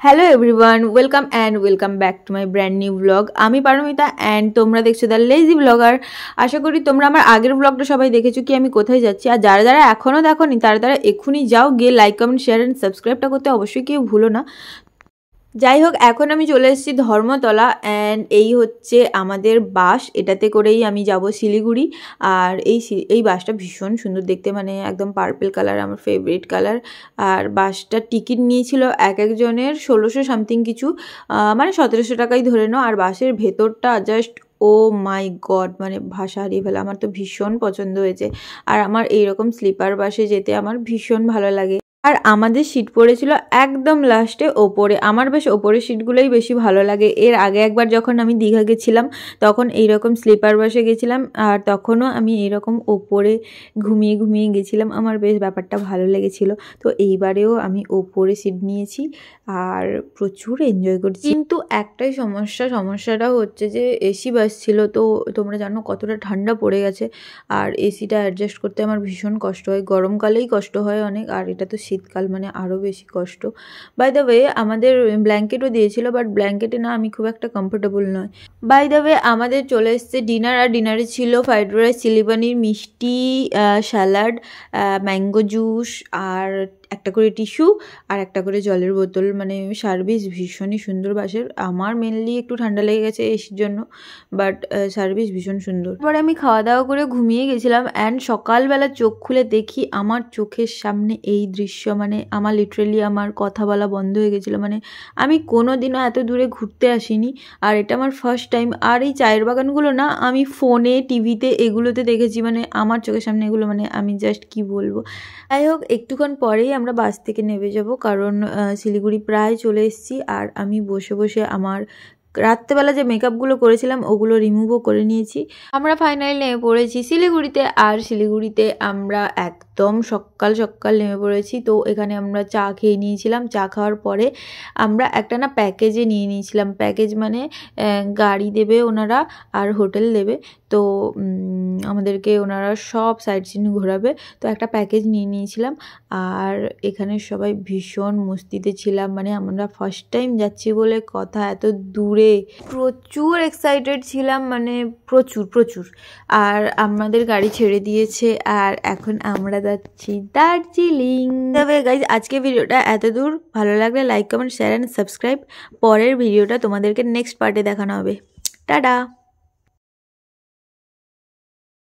Hello everyone, welcome back to my brand new blog. আমি Paromita and তোমরা দেখছো the lazy blogger. আশা করি তোমরা আমার আগের ব্লগটা সবাই দেখেছো কি আমি কোথায় যাচ্ছি। আর যারা যারা এখনও দেখোনি তারা এক্ষুনি যাও, গিয়ে লাইক কমেন্ট শেয়ার অ্যান্ড সাবস্ক্রাইবটা করতে অবশ্যই কেউ ভুলো না। যাই হোক, এখন আমি চলে এসেছি ধর্মতলা অ্যান্ড এই হচ্ছে আমাদের বাস। এটাতে করেই আমি যাব শিলিগুড়ি। আর এই বাসটা ভীষণ সুন্দর দেখতে, মানে একদম পার্পল কালার, আমার ফেভারিট কালার। আর বাসটার টিকিট নিয়েছিল এক একজনের 1600 সামথিং কিছু, মানে 1700 টাকাই ধরে নাও। আর বাসের ভেতরটা জাস্ট ও মাই গড, মানে ভাষা হারিয়ে ফেলা। আমার তো ভীষণ পছন্দ হয়েছে। আর আমার এইরকম স্লিপার বাসে যেতে আমার ভীষণ ভালো লাগে। আর আমাদের সিট পড়েছিল একদম লাস্টে ওপরে। আমার বেশ ওপরের সিটগুলোই বেশি ভালো লাগে। এর আগে একবার যখন আমি দীঘা গেছিলাম তখন এইরকম স্লিপার বাসে গেছিলাম, আর তখনও আমি এইরকম ওপরে ঘুমিয়ে ঘুমিয়ে গেছিলাম। আমার বেশ ব্যাপারটা ভালো লেগেছিল। তো এইবারেও আমি ওপরে সিট নিয়েছি আর প্রচুর এনজয় করছি। কিন্তু একটাই সমস্যাটা হচ্ছে যে এসি বাস ছিল, তো তোমরা জানো কতটা ঠান্ডা পড়ে গেছে। আর এসিটা অ্যাডজাস্ট করতে আমার ভীষণ কষ্ট হয়, গরমকালেই কষ্ট হয় অনেক, আর এটা তো শীতকাল, মানে আরও বেশি কষ্ট। বাই দ্য ওয়ে আমাদের ব্ল্যাঙ্কেটও দিয়েছিল, বাট ব্ল্যাঙ্কেটে না আমি খুব একটা কমফোর্টেবল নয়। বাই দ্য ওয়ে আমাদের চলে এসছে ডিনার। আর ডিনারে ছিল ফ্রাইড রাইস, চিলি পনির, মিষ্টি, স্যালাড, ম্যাঙ্গো জুস, আর একটা করে টিস্যু, আর একটা করে জলের বোতল। মানে সার্ভিস ভীষণই সুন্দর বাসের। আমার মেনলি একটু ঠান্ডা লেগে গেছে এসির জন্য, বাট সার্ভিস ভীষণ সুন্দর। তারপরে আমি খাওয়া দাওয়া করে ঘুমিয়ে গেছিলাম অ্যান্ড সকালবেলা চোখ খুলে দেখি আমার চোখের সামনে এই দৃশ্য। মানে আমার লিটারেলি আমার কথা বলা বন্ধ হয়ে গেছিলো। মানে আমি কোনো দিনও এত দূরে ঘুরতে আসিনি, আর এটা আমার ফার্স্ট টাইম। আর এই চায়ের বাগানগুলো না আমি ফোনে, টিভিতে এগুলোতে দেখেছি, মানে আমার চোখের সামনে এগুলো, মানে আমি জাস্ট কি বলবো। যাই হোক, একটুক্ষণ পরেই আমরা বাস থেকে নেমে যাব, কারণ শিলিগুড়ি প্রায় চলে এসেছি। আর আমি বসে বসে আমার রাত্রেবেলা যে মেকআপগুলো করেছিলাম ওগুলো রিমুভও করে নিয়েছি। আমরা ফাইনালি নেমে পড়েছি শিলিগুড়িতে। আর শিলিগুড়িতে আমরা একদম সকাল সকাল নেমে পড়েছি। তো এখানে আমরা চা খেয়ে নিয়েছিলাম। চা খাওয়ার পরে আমরা একটা না প্যাকেজে নিয়ে নিয়েছিলাম। প্যাকেজ মানে গাড়ি দেবে ওনারা আর হোটেল দেবে। তো আমাদেরকে ওনারা সব সাইট সিন ঘোরাবে। তো একটা প্যাকেজ নিয়ে নিয়েছিলাম। আর এখানে সবাই ভীষণ মস্তিতে ছিলাম, মানে আমরা ফার্স্ট টাইম যাচ্ছি বলে কথা, এত দূরে প্রচুর এক্সাইটেড ছিলাম, মানে প্রচুর। আর আমাদের গাড়ি ছেড়ে দিয়েছে আর এখন আমরা যাচ্ছি দার্জিলিং। তবে গাইজ আজকে ভিডিওটা এত দূর। ভালো লাগলে like comment share and subscribe. পরের ভিডিওটা তোমাদেরকে নেক্সট পার্টে দেখানো হবে। টাটা।